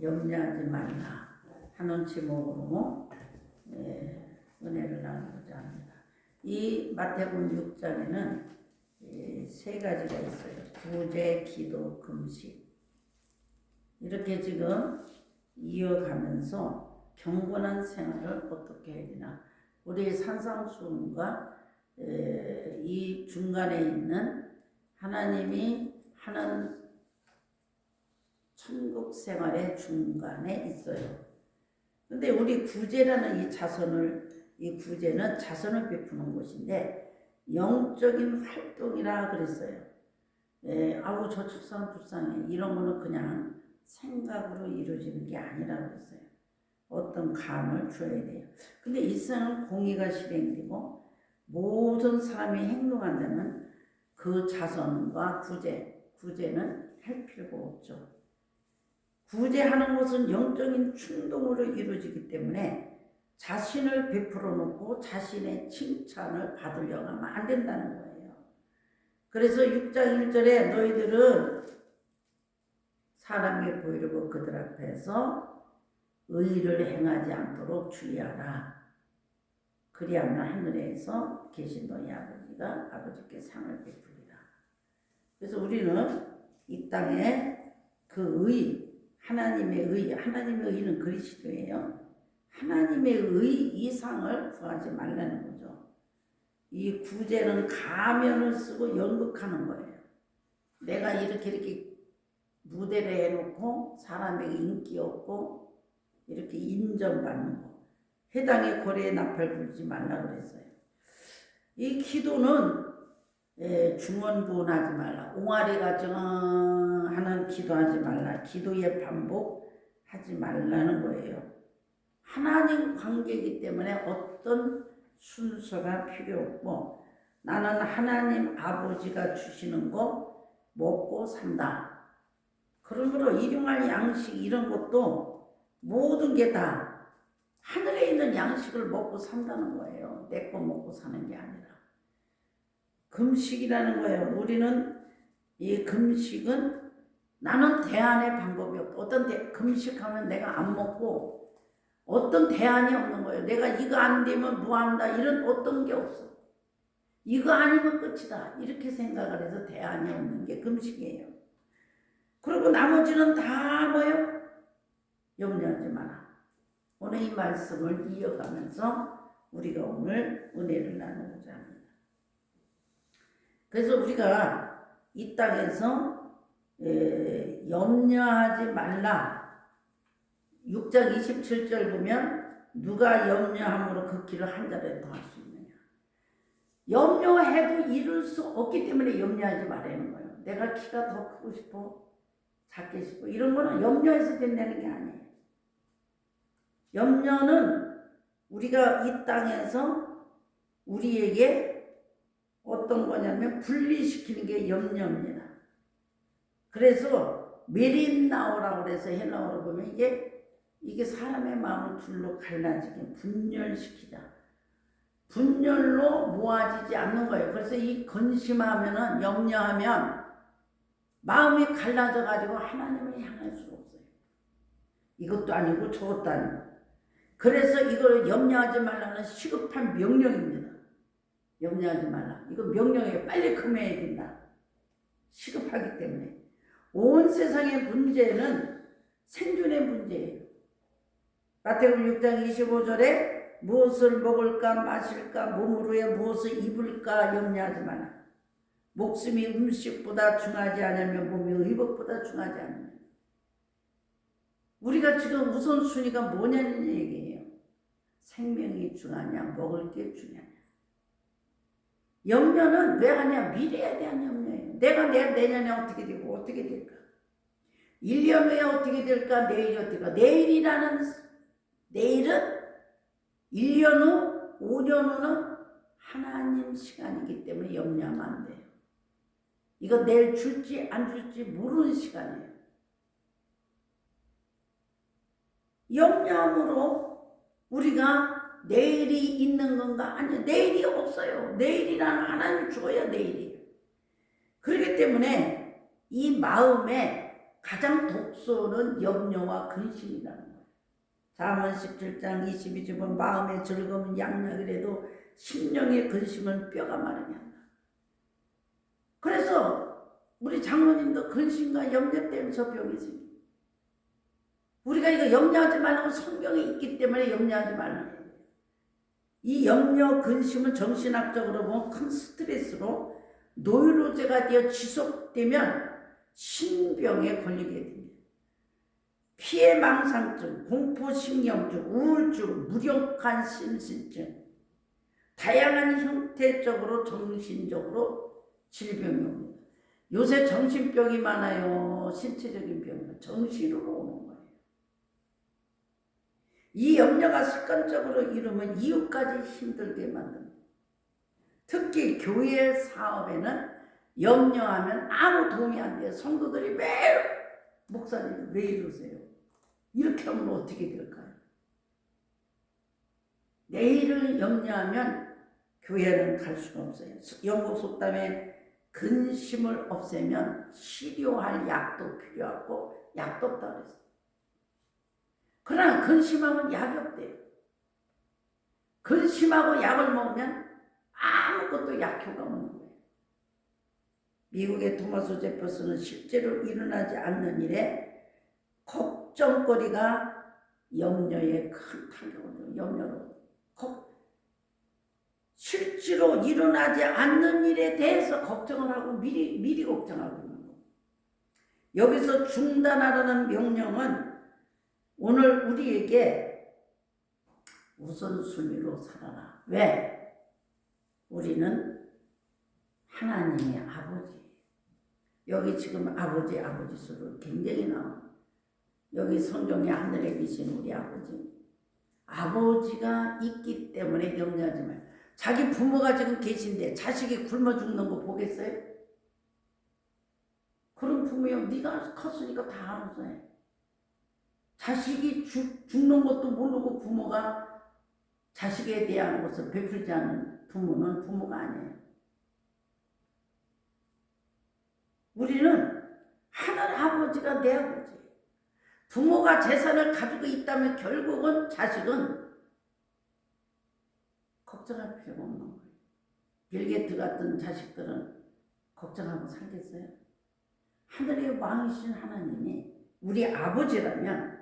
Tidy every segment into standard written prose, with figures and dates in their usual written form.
염려하지 말라 하는 제목으로 은혜를 나누고자 합니다. 이 마태복음 6장에는 세 가지가 있어요. 구제, 기도, 금식. 이렇게 지금 이어가면서 경건한 생활을 어떻게 해야 되나. 우리 산상수훈과 이 중간에 있는 하나님이 하는 천국 생활의 중간에 있어요. 근데 우리 구제라는 이 구제는 자선을 베푸는 곳인데 영적인 활동이라 그랬어요. 아우 저 척사람 불쌍해. 이런 거는 그냥 생각으로 이루어지는 게 아니라 그랬어요. 어떤 감을 줘야 돼요. 근데 이 세상은 공의가 실행되고 모든 사람이 행동한다면 그 자선과 구제는 할 필요가 없죠. 구제하는 것은 영적인 충동으로 이루어지기 때문에 자신을 베풀어 놓고 자신의 칭찬을 받으려고 하면 안 된다는 거예요. 그래서 6장 1절에 너희들은 사람에게 보이려고 그들 앞에서 의를 행하지 않도록 주의하라. 그리하면 하늘에서 계신 너희 아버지가 아버지께 상을 베풀리라. 그래서 우리는 이 땅에 그 하나님의 의는 그리스도예요. 하나님의 의 이상을 구하지 말라는 거죠. 이 구제는 가면을 쓰고 연극하는 거예요. 내가 이렇게 무대를 해놓고 사람에게 인기 없고 이렇게 인정받는 거. 해당의 고래에 나팔 불지 말라 그랬어요. 이 기도는 중언부언하지 말라. 옹알이가 하는 기도하지 말라. 기도의 반복하지 말라는 거예요. 하나님 관계이기 때문에 어떤 순서가 필요 없고 나는 하나님 아버지가 주시는 거 먹고 산다. 그러므로 일용할 양식 이런 것도 모든 게 다 하늘에 있는 양식을 먹고 산다는 거예요. 내 거 먹고 사는 게 아니라. 금식이라는 거예요. 우리는 이 금식은 나는 대안의 방법이 없다. 금식하면 내가 안 먹고 어떤 대안이 없는 거예요. 내가 이거 안 되면 뭐 한다 이런 어떤 게 없어. 이거 아니면 끝이다. 이렇게 생각을 해서 대안이 없는 게 금식이에요. 그리고 나머지는 다 뭐예요? 염려하지 마라. 오늘 이 말씀을 이어가면서 우리가 오늘 은혜를 나누고자 합니다. 그래서 우리가 이 땅에서 염려하지 말라. 6장 27절 보면 누가 염려함으로 그 길을 한 자리에 더할 수 있느냐. 염려해도 이룰 수 없기 때문에 염려하지 말라는 거예요. 내가 키가 더 크고 싶어, 작게 싶어 이런 거는 염려해서 된다는 게 아니에요. 염려는 우리가 이 땅에서 우리에게 어떤 거냐면 분리시키는 게 염려입니다. 그래서 메린나오라고 그래서 헬라어로 보면 이게 사람의 마음을 둘로 갈라지게 분열시키자. 분열로 모아지지 않는 거예요. 그래서 이 근심하면은 염려하면 마음이 갈라져 가지고 하나님을 향할 수가 없어요. 이것도 아니고 저것도 아니고. 그래서 이걸 염려하지 말라는 시급한 명령입니다. 염려하지 말라. 이거 명령이에요. 빨리 금해야 된다. 시급하기 때문에. 온 세상의 문제는 생존의 문제예요. 마태복음 6장 25절에 무엇을 먹을까 마실까 몸으로 해 무엇을 입을까 염려하지 마라. 목숨이 음식보다 중하지 않으면 몸이 의복보다 중하지 않으면. 우리가 지금 우선순위가 뭐냐는 얘기예요. 생명이 중하냐 먹을 게 중요하냐. 염려는 왜 하냐? 미래에 대한 염려예요. 내가 내년에 어떻게 되고 어떻게 될까? 1년 후에 어떻게 될까? 내일이 어떻게 될까? 내일은 1년 후, 5년 후는 하나님 시간이기 때문에 염려하면 안 돼요. 이거 내일 줄지 안 줄지 모르는 시간이에요. 염려함으로 우리가 내일이 있는 건가? 아니요. 내일이 없어요. 내일이라는 하나님 주어야 내일이에요. 그렇기 때문에 이 마음에 가장 독소는 염려와 근심이라는 거예요. 잠언 17장 22절은 마음의 즐거움은 양약이라도 심령의 근심은 뼈가 마르게 한다. 그래서 우리 장로님도 근심과 염려 때문에 저 병이 생깁니다. 우리가 이거 염려하지 말라고 성경에 있기 때문에 염려하지 말라는 거예요. 이 염려, 근심은 정신학적으로 보면 큰 스트레스로 노이로제가 되어 지속되면 신병에 걸리게 됩니다. 피해망상증, 공포신경증, 우울증, 무력한 심신증, 다양한 형태적으로 정신적으로 질병이 옵니다. 요새 정신병이 많아요. 신체적인 병이 정신으로 오는 거예요. 이 염려가 습관적으로 이루면 이웃까지 힘들게 만듭니다. 특히 교회 사업에는 염려하면 아무 도움이 안 돼요. 성도들이 매일 목사님 왜 이러세요? 이렇게 하면 어떻게 될까요? 내일을 염려하면 교회는 갈 수가 없어요. 영국 속담에 근심을 없애면 치료할 약도 필요하고 약도 없다고 그랬어요. 그러나 근심하면 약이 없대요. 근심하고 약을 먹으면 아무것도 약효가 없는 거예요. 미국의 토마스 제퍼슨은 실제로 일어나지 않는 일에 걱정거리가 염려에 큰 타격을 줘요. 염려로. 실제로 일어나지 않는 일에 대해서 걱정을 하고 미리 걱정하고 있는 거예요. 여기서 중단하라는 명령은 오늘 우리에게 우선순위로 살아라. 왜? 우리는 하나님의 아버지. 여기 지금 아버지 수를 굉장히 나와. 여기 성경에 하늘에 계신 우리 아버지. 아버지가 있기 때문에 염려하지 마요. 자기 부모가 지금 계신데 자식이 굶어 죽는 거 보겠어요? 그런 부모요. 네가 컸으니까 다 알아서 해. 자식이 죽는 것도 모르고 부모가 자식에 대한 것을 베풀지 않는 부모는 부모가 아니에요. 우리는 하늘 아버지가 내 아버지. 부모가 재산을 가지고 있다면 결국은 자식은 걱정할 필요가 없는 거예요. 빌 게이츠 같은 자식들은 걱정하고 살겠어요? 하늘의 왕이신 하나님이 우리 아버지라면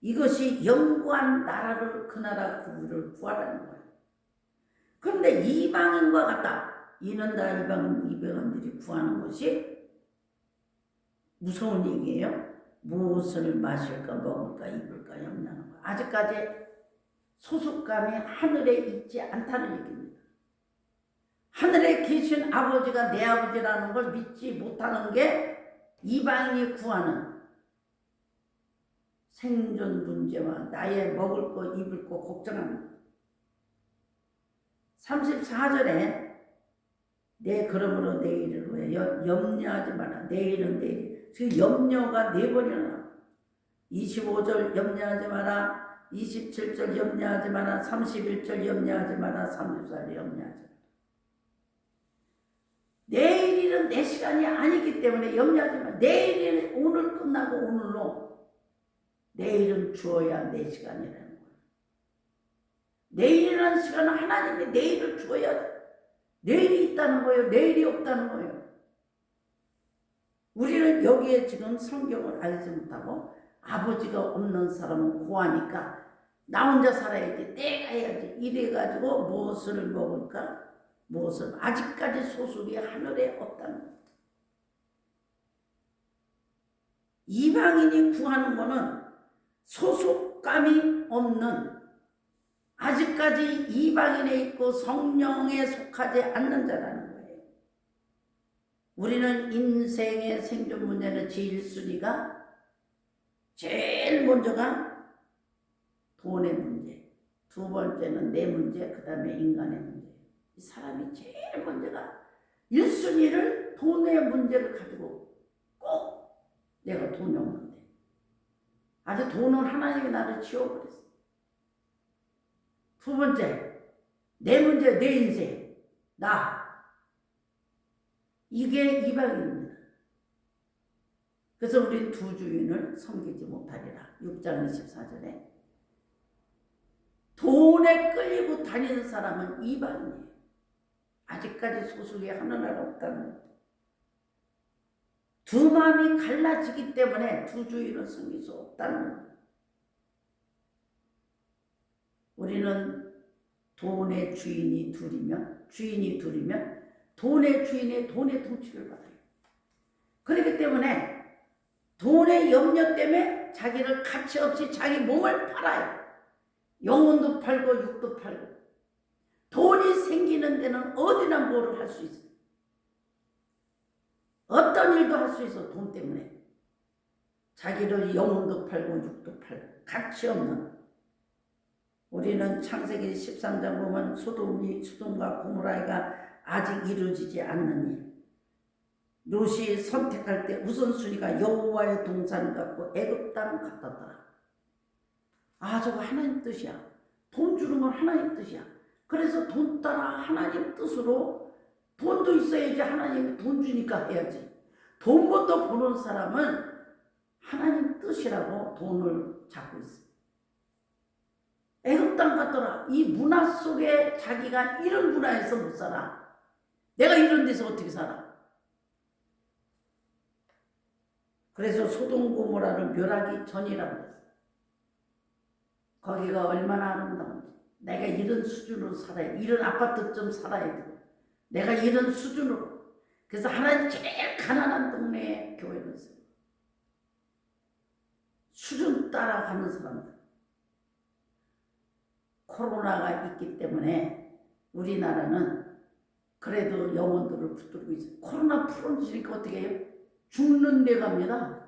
이것이 영구한 나라를 그 나라 구주를 구하라는 거예요. 그런데 이방인과 같다. 이는 다 이방인들이 구하는 것이 무서운 얘기예요. 무엇을 마실까 먹을까 입을까 염려하는 거예요. 아직까지 소속감이 하늘에 있지 않다는 얘기입니다. 하늘에 계신 아버지가 내 아버지라는 걸 믿지 못하는 게 이방인이 구하는 생존 문제와 나의 먹을 거 입을 거 걱정합니다. 34절에 내 그러므로 내일을 왜 염려하지 마라. 내일은 내일. 지금 염려가 4번이나 나와. 25절 염려하지 마라. 27절 염려하지 마라. 31절 염려하지 마라. 34절 염려하지 마라. 내일은 내 시간이 아니기 때문에 염려하지 마라. 내일은 오늘 끝나고 오늘로 내일은 주어야 내 시간이라는 거예요. 내일이라는 시간은 하나님이 내일을 주어야 돼. 내일이 있다는 거예요. 내일이 없다는 거예요. 우리는 여기에 지금 성경을 알지 못하고 아버지가 없는 사람은 고하니까 나 혼자 살아야지, 내가 해야지 이래가지고 무엇을 먹을까? 무엇을 아직까지 소속이 하늘에 없다는 거예요. 이방인이 구하는 거는 소속감이 없는 아직까지 이방인에 있고 성령에 속하지 않는 자라는 거예요. 우리는 인생의 생존 문제는 제일 먼저가 돈의 문제, 두 번째는 내 문제, 그 다음에 인간의 문제. 이 사람이 제일 먼저가 1순위를 돈의 문제를 가지고 꼭 내가 돈이 없는데 아주 돈은 하나님이 나를 지워버렸어. 두 번째, 내 문제, 내 인생, 나. 이게 이방인입니다. 그래서 우리 두 주인을 섬기지 못하리라. 6장 24절에. 돈에 끌리고 다니는 사람은 이방인이에요. 아직까지 소속이 하나가 없다는 거죠. 두 마음이 갈라지기 때문에 두 주인을 섬길 수 없다는 거예요. 우리는 돈의 주인이 둘이면 돈의 주인의 돈의 통치를 받아요. 그렇기 때문에 돈의 염려 때문에 자기를 가치 없이 자기 몸을 팔아요. 영혼도 팔고 육도 팔고. 돈이 생기는 데는 어디나 뭐를 할 수 있어요. 어떤 일도 할 수 있어. 돈 때문에. 자기를 영혼도 팔고 육도 팔고 가치 없는. 우리는 창세기 13장 보면 소돔과 고모라가 아직 이루어지지 않는 일. 롯이 선택할 때 우선순위가 여호와의 동산 같고 애굽 땅 같았더라. 아, 저거 하나님 뜻이야. 돈 주는 건 하나님 뜻이야. 그래서 돈 따라 하나님 뜻으로 돈도 있어야지. 하나님이 돈 주니까 해야지. 돈부터 보는 사람은 하나님 뜻이라고 돈을 잡고 있어. 애굽 땅 같더라. 이 문화 속에 자기가 이런 문화에서 못 살아. 내가 이런 데서 어떻게 살아? 그래서 소돔 고모라를 멸하기 전이라고 했어. 거기가 얼마나 아름다운지. 내가 이런 수준으로 살아야 돼. 이런 아파트 좀 살아야 돼. 내가 이런 수준으로. 그래서 하나님 제일 가난한 동네에 교회를 했어요. 수준 따라가는 사람들. 코로나가 있기 때문에 우리나라는 그래도 영혼들을 붙들고 있어요. 코로나 풀어지니까 어떻게 해요? 죽는 데 갑니다.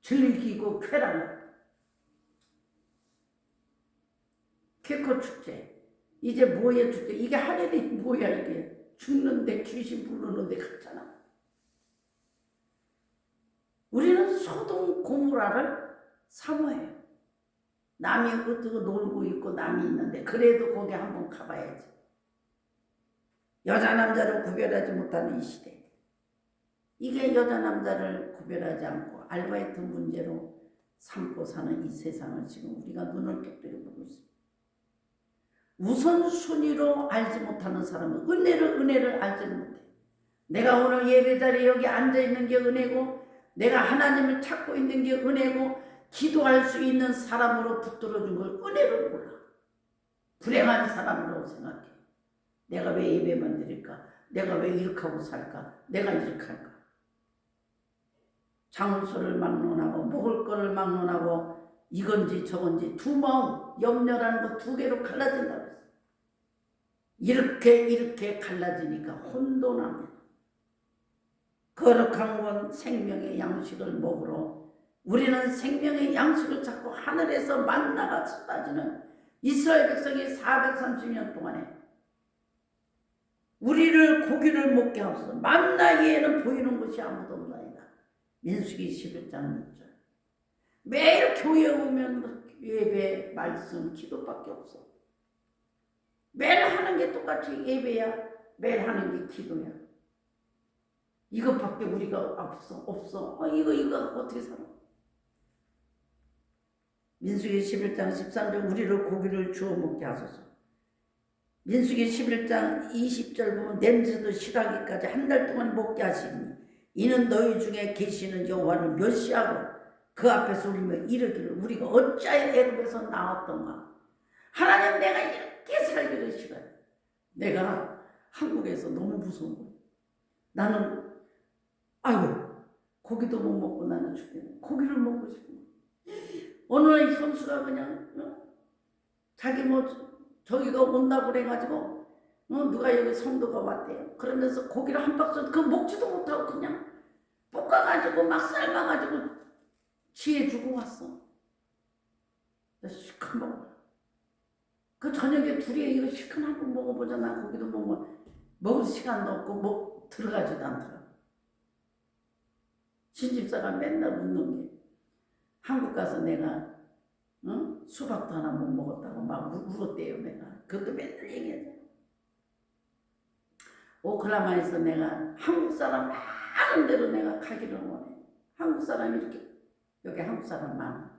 즐기고 쾌락. 쾌커 축제. 이제 뭐의 축제? 이게 하늘이 뭐야 이게. 죽는데 귀신 부르는데 갔잖아. 우리는 소돔 고모라를 사모해요. 남이 어떻게 놀고 있고 남이 있는데 그래도 거기 한번 가봐야지. 여자 남자를 구별하지 못하는 이 시대. 이게 여자 남자를 구별하지 않고 아르바이트 문제로 삼고 사는 이 세상을 지금 우리가 눈을 깨뜨려 보고 있습니다. 우선순위로 알지 못하는 사람은 은혜를 알지 못해. 내가 오늘 예배 자리에 여기 앉아있는 게 은혜고 내가 하나님을 찾고 있는 게 은혜고 기도할 수 있는 사람으로 붙들어준 걸 은혜를 몰라. 불행한 사람으로 생각해. 내가 왜 예배만 드릴까? 내가 왜 이렇게 하고 살까? 내가 이렇게 할까? 장소를 막론하고 먹을 거를 막론하고 이건지 저건지 두 마음 염려라는 거 두 개로 갈라진다고 했어요. 이렇게 갈라지니까 혼돈합니다. 거룩한 건 생명의 양식을 먹으러 우리는 생명의 양식을 찾고 하늘에서 만나가 쏟아지는 이스라엘 백성이 430년 동안에 우리를 고기를 먹게 하소서. 만나 위에는 보이는 것이 아무도 없나이다. 민수기 11장 6절. 매일 교회에 오면 예배, 말씀, 기도밖에 없어. 매일 하는 게 똑같이 예배야. 매일 하는 게 기도야. 이것밖에 우리가 없어. 이거 어떻게 살아? 민수기 11장 13절 우리를 고기를 주워 먹게 하소서. 민수기 11장 20절 보면 냄새도 실하기까지 한 달 동안 먹게 하시니 이는 너희 중에 계시는 여호와를 멸시하고 그 앞에서 울며 이르기를 우리가 어찌하여 애굽에서 나왔던가. 하나님 내가 이렇게 살기를 싫어요. 내가 한국에서 너무 무서운 거예요. 나는 고기도 못 먹고 나는 죽겠네. 고기를 먹고 싶은 거예요. 어느 날 현수가 그냥 자기 저기가 온다고 그래가지고 누가 여기 성도가 왔대요. 그러면서 고기를 한 박스 그거 먹지도 못하고 그냥 볶아가지고 막 삶아가지고 지혜 주고 왔어. 시큰 먹어. 그 저녁에 둘이 이거 시큰 한번 먹어보자. 나 고기도 먹을 시간도 없고 들어가지도 않더라고. 신집사가 맨날 묻는 게 한국 가서 내가 수박도 하나 못 먹었다고 막 울었대요. 내가 그것도 맨날 얘기하잖아. 오클라마에서 내가 한국 사람 많은 데로 내가 가기를 원해. 한국 사람이 이렇게 여기 한국 사람 많아.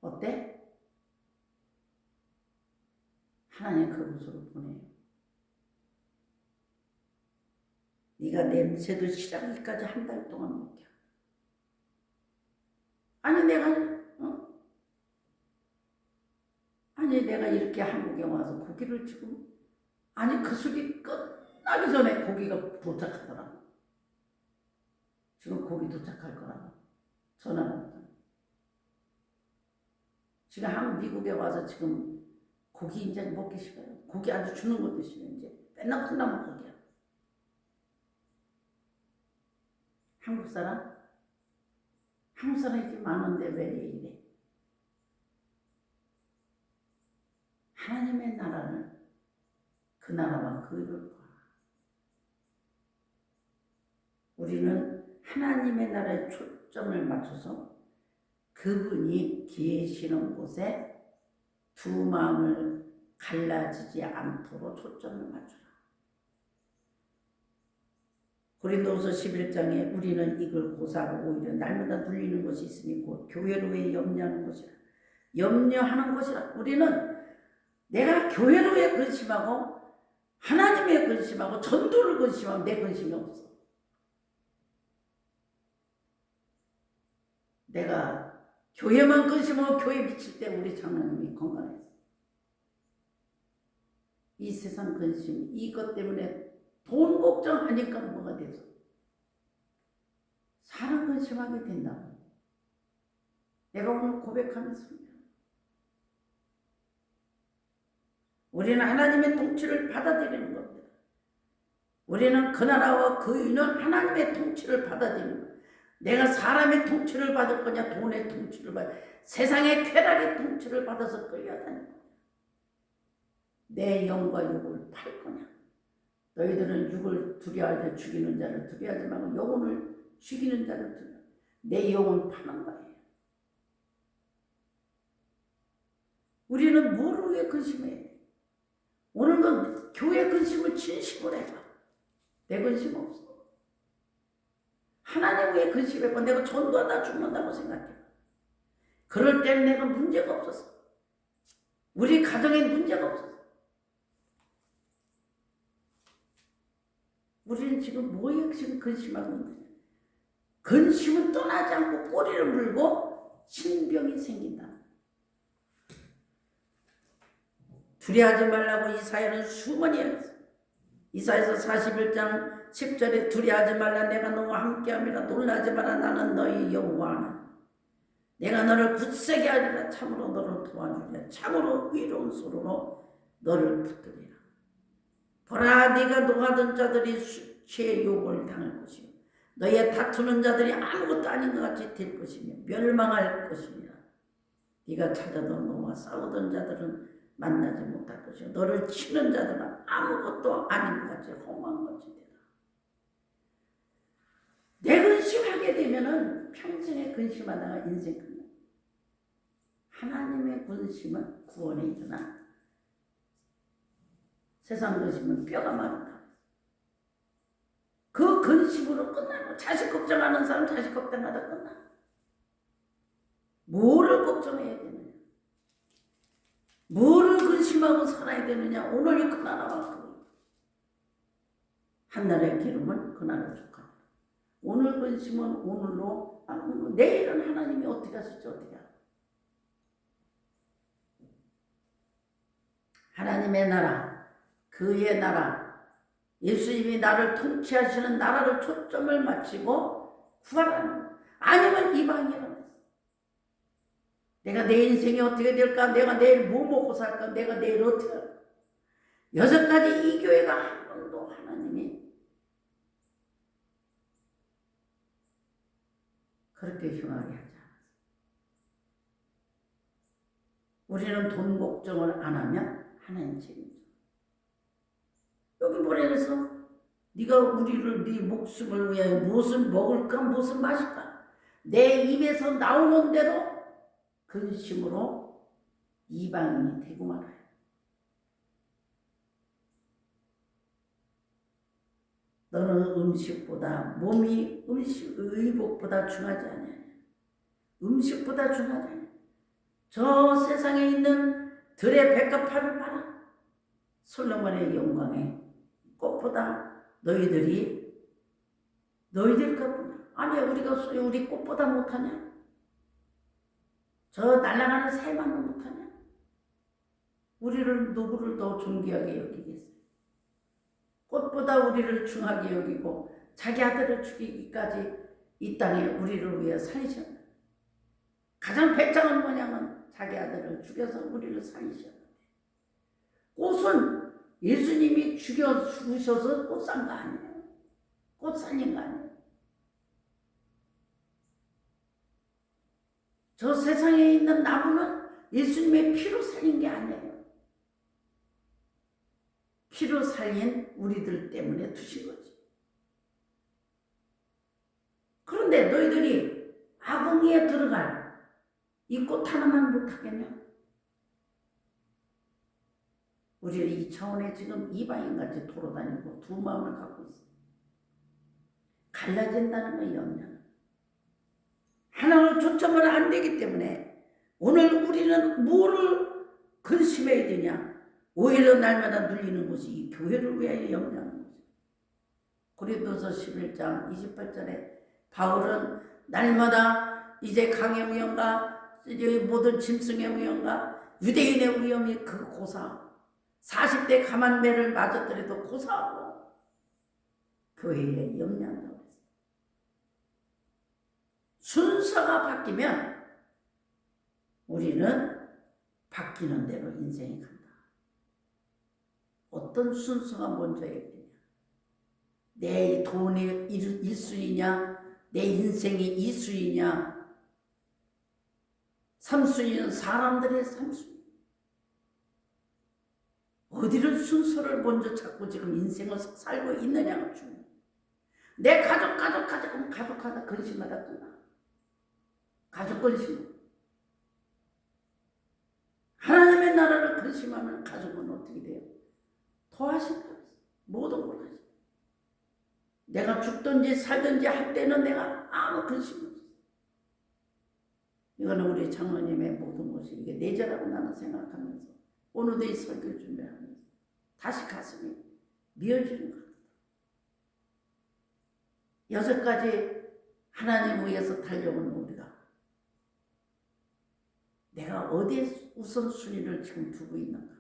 어때? 하나님 그곳으로 보내요. 네가 냄새도 싫어하기까지 한 달 동안 못 겨. 아니 내가 이렇게 한국에 와서 고기를 지금 그 술이 끝나기 전에 고기가 도착하더라고. 지금 고기 도착할 거라고 전화가 왔더니 지금 미국에 와서 지금 고기 이제 먹기 싫어요. 고기 아주 주는 것도 싫어. 이제 맨날 콩나물 고기야. 한국 사람 이렇게 많은데 왜 이래? 하나님의 나라를 그 나라와 그 일을 봐. 우리는 하나님의 나라에 초점을 맞춰서 그분이 계시는 곳에 두 마음을 갈라지지 않도록 초점을 맞추라. 고린도후서 11장에 우리는 이걸 고사하고 오히려 날마다 눌리는 것이 있으니 곧 교회로 왜 염려하는 것이라. 염려하는 것이라. 우리는 내가 교회로 왜 근심하고 하나님의 근심하고 전도를 근심하고 내 근심이 없어. 내가 교회만 근심하고 교회 미칠 때 우리 장로님이 건강했어. 이 세상 근심, 이것 때문에 돈 걱정하니까 뭐가 돼서 사람 근심하게 된다고. 내가 오늘 고백하면서 우리는 하나님의 통치를 받아들이는 겁니다. 우리는 그 나라와 그 의는 하나님의 통치를 받아들이는 거예요. 내가 사람의 통치를 받을 거냐, 돈의 통치를 세상의 쾌락의 통치를 받아서 끌려다닐 거냐. 내 영과 육을 팔 거냐. 너희들은 육을 두려워하지 죽이는 자를 두려워하지 말고 영혼을 죽이는 자를 두려워. 내 영혼 파는 거예요. 우리는 뭐를 왜 근심해야 돼? 오늘도 교회 근심을 진심으로 해봐. 내 근심 없어. 하나님 왜 근심해봐? 내가 전도하다 죽는다고 생각해. 그럴 때는 내가 문제가 없었어. 우리 가정에 문제가 없었어. 우리는 지금 뭐에 지금 근심하고 있는 거야? 근심은 떠나지 않고 꼬리를 물고 신병이 생긴다. 두려워하지 말라고 이사야는 수많이 했어. 이사야서 41장 10절에 두려워하지 말라 내가 너와 함께함이라 놀라지 마라 나는 너희 여호와나 내가 너를 굳세게 하리라 참으로 너를 도와주리라 참으로 의로운 소로로 너를 붙들리라. 보라 네가 노하던 자들이 수치의 욕을 당할 것이요 너희의 다투는 자들이 아무것도 아닌 것 같이 될 것이며 멸망할 것이니라. 네가 찾아도 너와 싸우던 자들은 만나지 못할 것이요 너를 치는 자들은 아무것도 아닌 것 같이 험한 것이 되라. 내 근심하게 되면은 평생에 근심하다가 인생 끝나. 하나님의 근심은 구원에 이르나 세상 근심은 뼈가 마른다. 그 근심으로 끝나고 자식 걱정하는 사람 자식 걱정하다 끝나. 뭐를 걱정해야 되느냐? 뭐를 근심하고 살아야 되느냐? 오늘이 그날아와 그 한날의 기름은 그날을 족하다. 오늘 근심은 오늘로 내일은 하나님이 어떻게 하실지 어떻게 알아? 하나님의 나라, 그의 나라, 예수님이 나를 통치하시는 나라를 초점을 맞추고 구하라는 아니면 이방이라는 거예요. 내가 내 인생이 어떻게 될까? 내가 내일 뭐 먹고 살까? 내가 내일 어떻게 할까? 6가지 이 교회가 한 번도 하나님이 그렇게 흉하게 하지 않았어요. 우리는 돈 걱정을 안 하면 하나님 책임져. 여기 뭐라 그래서 네가 우리를 네 목숨을 위하여 무엇을 먹을까 무엇을 마실까 내 입에서 나오는 대로 근심으로 이방인이 되고 말아요. 너는 음식보다 몸이 의복보다 중하지 않냐. 음식보다 중하지 않냐. 저 세상에 있는 들의 백합화를 봐라. 솔로몬의 영광에 꽃보다 너희들 것뿐이야. 아니 우리 꽃보다 못하냐? 저 날아가는 새만은 못하냐? 우리를 누구를 더 존귀하게 여기겠어요? 꽃보다 우리를 중하게 여기고 자기 아들을 죽이기까지 이 땅에 우리를 위해 살리셨다. 가장 배짱은 뭐냐면 자기 아들을 죽여서 우리를 살리셨는데, 꽃은 예수님이 죽으셔서 꽃 산 거 아니에요. 꽃 살린 거 아니에요. 저 세상에 있는 나무는 예수님의 피로 살린 게 아니에요. 피로 살린 우리들 때문에 두신 거지. 그런데 너희들이 아궁이에 들어갈 이 꽃 하나만 못하겠냐? 우리는 이 차원에 지금 이방인같이 돌아다니고 두 마음을 갖고 있어. 갈라진다는 거 염려는. 하나를 초점을 안 되기 때문에 오늘 우리는 뭐를 근심해야 되냐? 오히려 날마다 눌리는 것이 이 교회를 위하여 염려하는 거죠. 고린도서 11장 28절에 바울은 날마다 이제 강의 위험과 이제 모든 짐승의 위험과 유대인의 위험이 그 고사 40대 가만매를 맞았더라도 고사하고 교회에 염려한다고 했어요. 순서가 바뀌면 우리는 바뀌는 대로 인생이 간다. 어떤 순서가 먼저야 되냐? 내 돈이 1순위냐? 내 인생이 2순위냐? 3순위는 사람들의 3순위. 어디를 순서를 먼저 찾고 지금 인생을 살고 있느냐가 중요해. 내 가족 그럼 가족하다 근심하다 끝나. 가족 근심. 하나님의 나라를 근심하면 가족은 어떻게 돼요? 더하신다. 모든 걸 하신다. 내가 죽든지 살든지 할 때는 내가 아무 근심 없어. 이거는 우리 장로님의 모든 것이 이게 내재라고 나는 생각하면서 오늘도 이 설교를 준비하면서 다시 가슴이 미어지는 것 같아요. 6가지 하나님 위해서 달려오는 우리가 내가 어디에 우선순위를 지금 두고 있는가?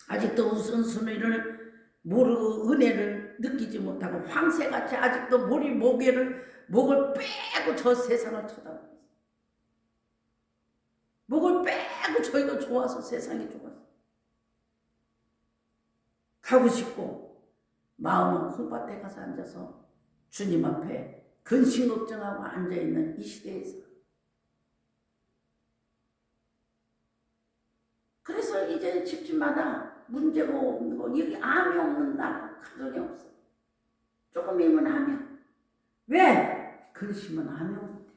아직도 우선순위를 모르고 은혜를 느끼지 못하고 황새같이 아직도 목을 빼고 저 세상을 쳐다보고 있어요. 목을 빼고 저희가 좋아서 세상이 좋아서 가고 싶고 마음은 콩밭에 가서 앉아서 주님 앞에 근심 걱정하고 앉아있는 이 시대에서 그래서 이제 집집마다 문제가 없는 거 여기 암이 없는 나라 가정이 없어. 조금이면 암이야. 왜? 근심은 암이 없는데.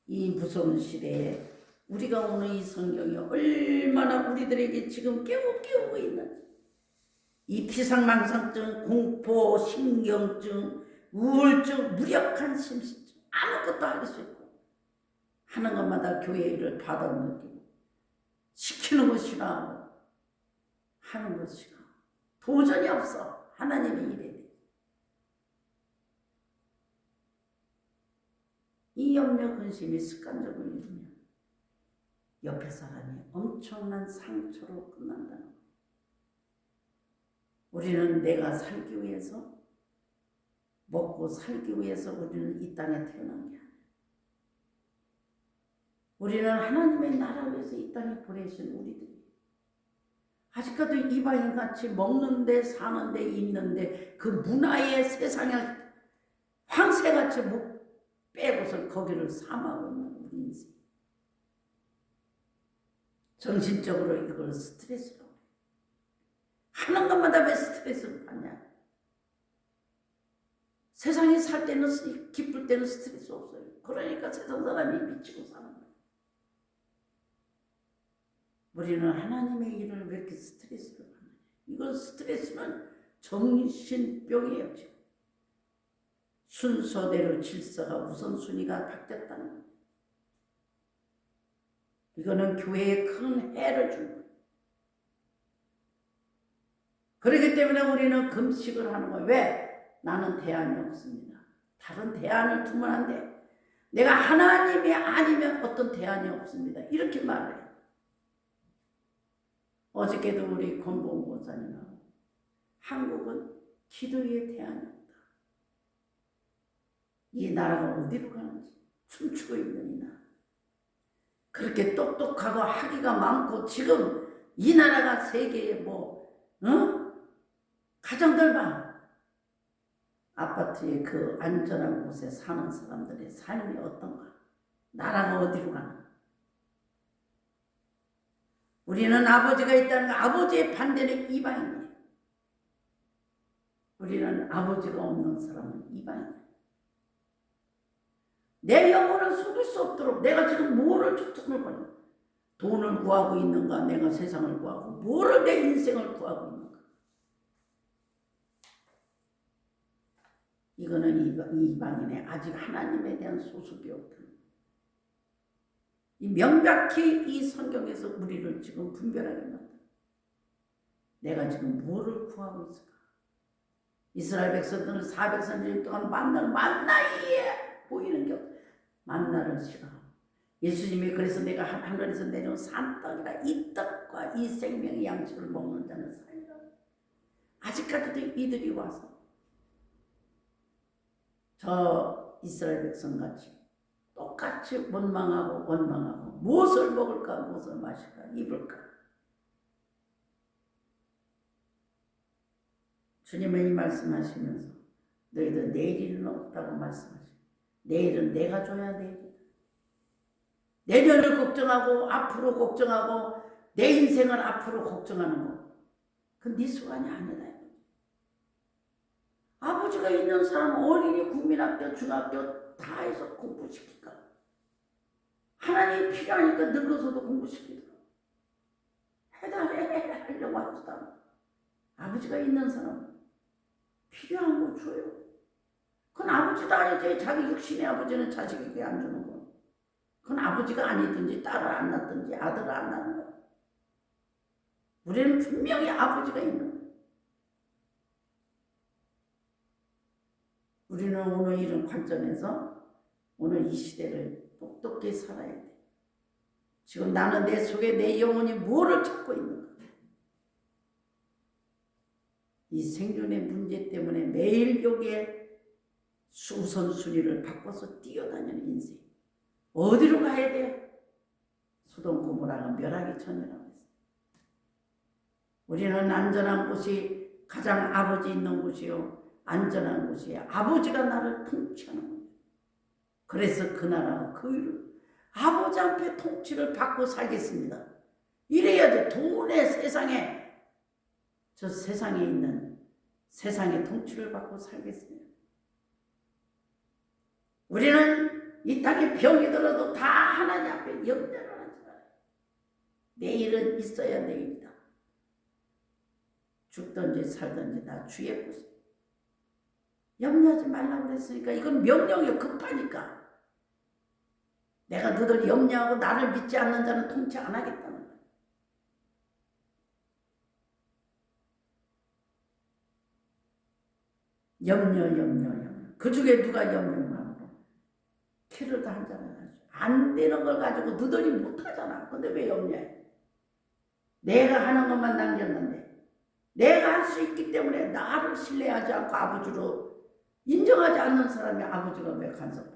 이 무서운 시대에 우리가 오늘 이 성경이 얼마나 우리들에게 지금 깨우고 있는지. 이 피상망상증, 공포, 신경증, 우울증, 무력한 심신증 아무것도 하기 싫고 하는 것마다 교회 일을 받아 느끼고 시키는 거 싫어하고 하는 거 싫어. 도전이 없어. 하나님의 일에 대해. 이 염려 근심이 습관적으로 이루면 옆에 사람이 엄청난 상처로 끝난다는 거예요. 우리는 내가 살기 위해서 먹고 살기 위해서 우리는 이 땅에 태어난 게 아니야. 우리는 하나님의 나라 위해서 이 땅에 보내신 우리들이 아직까지 이방인같이 먹는데 사는데 입는데 그 문화의 세상에 황새같이 빼고서 거기를 삼하고 있는 우리 인생. 정신적으로 이걸 스트레스로 하는 것마다 왜 스트레스를 받냐? 세상에 살 때는 기쁠 때는 스트레스 없어요. 그러니까 세상 사람이 미치고 사는 거예요. 우리는 하나님의 일을 왜 이렇게 스트레스를 받느냐. 이건 스트레스는 정신병이에요. 지금. 순서대로 질서가 우선순위가 바뀌었다는 거예요. 이거는 교회에 큰 해를 준 거예요. 그렇기 때문에 우리는 금식을 하는 거예요. 왜? 나는 대안이 없습니다. 다른 대안을 두면 안 돼. 내가 하나님이 아니면 어떤 대안이 없습니다. 이렇게 말해요. 어저께도 우리 권봉 목사님하고 한국은 기도의 대안이 없다. 이 나라가 어디로 가는지 춤추고 있는 이 나라. 그렇게 똑똑하고 학위가 많고 지금 이 나라가 세계에 가정들 봐. 아파트의 그 안전한 곳에 사는 사람들의 삶이 어떤가? 나라가 어디로 가나? 우리는 아버지가 있다는 거, 아버지의 반대는 이방인이에요. 우리는 아버지가 없는 사람은 이방인이에요. 내 영혼을 속일 수 없도록 내가 지금 뭐를 초점을 보냐? 돈을 구하고 있는가? 내가 세상을 구하고 뭐를 내 인생을 구하고 있는가? 이거는 이방인의 아직 하나님에 대한 소속이 없다. 이 명백히 이 성경에서 우리를 지금 분별하게 만든다. 내가 지금 뭐를 구하고 있을까? 이스라엘 백성들은 430일 동안 만나에 보이는 게 없다. 만나를 싫어하고 예수님이 그래서 내가 하늘에서 내려온 산떡이라 이 떡과 이 생명의 양식을 먹는 자는 살리라. 아직까지도 이들이 와서 저 이스라엘 백성같이 똑같이 원망하고 무엇을 먹을까 무엇을 마실까 입을까. 주님은 이 말씀하시면서 너희들 내일은 없다고 말씀하시고 내일은 내가 줘야 내일이다. 내년을 걱정하고 앞으로 걱정하고 내 인생을 앞으로 걱정하는 거 그건 네 수간이 아니다. 아버지가 있는 사람 어린이 국민학교 중학교 다 해서 공부시킬까? 하나님이 필요하니까 늙어서도 공부시키더라. 하려고 하지도 않아. 아버지가 있는 사람은 필요한 거 줘요. 그건 아버지도 아니지. 자기 육신의 아버지는 자식에게 안 주는 거. 그건 아버지가 아니든지 딸을 안 낳든지 아들을 안 낳는 거. 우리는 분명히 아버지가 있는 거. 우리는 오늘 이런 관점에서 오늘 이 시대를 똑똑히 살아야 돼. 지금 나는 내 속에 내 영혼이 뭐를 찾고 있는가? 이 생존의 문제 때문에 매일 여기에 우선순위를 바꿔서 뛰어다니는 인생. 어디로 가야 돼? 소돔 고모라가 멸하기 전이라고 했어요. 우리는 안전한 곳이 가장 아버지 있는 곳이요. 안전한 곳이에요. 아버지가 나를 통치하는 거예요. 그래서 그 나라가 그 일을 아버지 앞에 통치를 받고 살겠습니다. 이래야지 돈의 세상에 저 세상에 있는 세상의 통치를 받고 살겠습니다. 우리는 이 땅에 병이 들어도 다 하나님 앞에 염려를 하지 말아요. 내일은 있어야 내일이다. 죽든지 살든지 다 주의 것이다. 염려하지 말라고 그랬으니까 이건 명령이에요. 급하니까. 내가 너들 염려하고 나를 믿지 않는 자는 통치 안 하겠다는 거야. 염려. 그 중에 누가 염려를 하고 키를 다 하잖아. 안 되는 걸 가지고 너들이 못하잖아. 근데 왜 염려해? 내가 하는 것만 남겼는데 내가 할 수 있기 때문에 나를 신뢰하지 않고 아버지로 인정하지 않는 사람이 아버지가 왜 간섭해?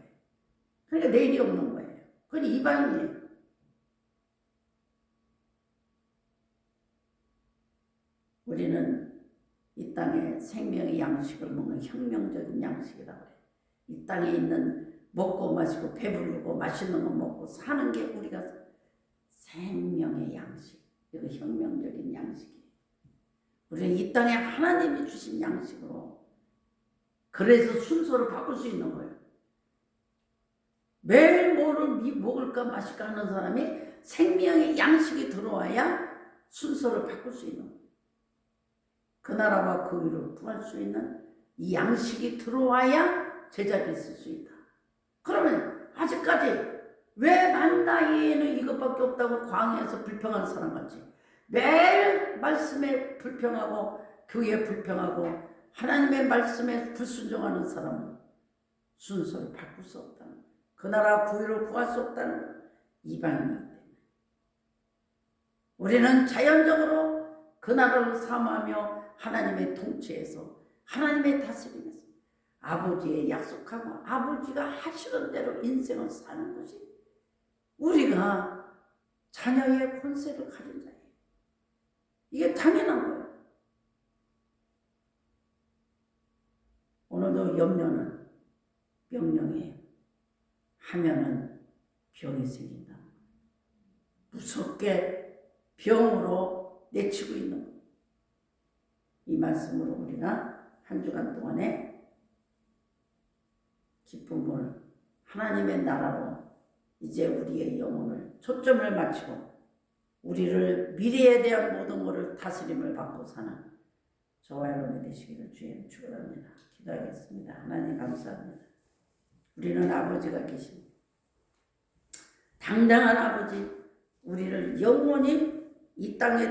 그러니까 내일이 없는 거예요. 그건 이방인이에요. 우리는 이 땅에 생명의 양식을 먹는 혁명적인 양식이라고 해요. 이 땅에 있는 먹고 마시고 배부르고 맛있는 거 먹고 사는 게 우리가 생명의 양식. 이거 혁명적인 양식이에요. 우리는 이 땅에 하나님이 주신 양식으로 그래서 순서를 바꿀 수 있는 거예요. 매일 뭐를 먹을까 마실까 하는 사람이 생명의 양식이 들어와야 순서를 바꿀 수 있는 거예요. 그 나라와 그 위로 구할 수 있는 이 양식이 들어와야 제자리에 있을 수 있다. 그러면 아직까지 왜 만 나이에는 이것밖에 없다고 광야에서 불평하는 사람 같지? 매일 말씀에 불평하고 교회에 불평하고 하나님의 말씀에 불순종하는 사람은 순서를 바꿀 수 없다는 거예요. 그 나라 구유를 구할 수 없다는 거예요. 이방인이기 때문에. 우리는 자연적으로 그 나라를 사모하며 하나님의 통치에서 하나님의 다스림에서 아버지의 약속하고 아버지가 하시는 대로 인생을 사는 것이 우리가 자녀의 권세를 가진 자예요. 이게 당연한 거예요. 오늘도 염려는 명령이에요. 하면은 병이 생긴다. 무섭게 병으로 내치고 있는 거예요. 이 말씀으로 우리가 한 주간 동안에 기쁨을 하나님의 나라로 이제 우리의 영혼을 초점을 맞추고 우리를 미래에 대한 모든 것을 다스림을 받고 사는 저와 여러분이 되시기를 주님 축원합니다. 기도하겠습니다. 하나님 감사합니다. 우리는 아버지가 계십니다. 당당한 아버지, 우리를 영원히 이 땅에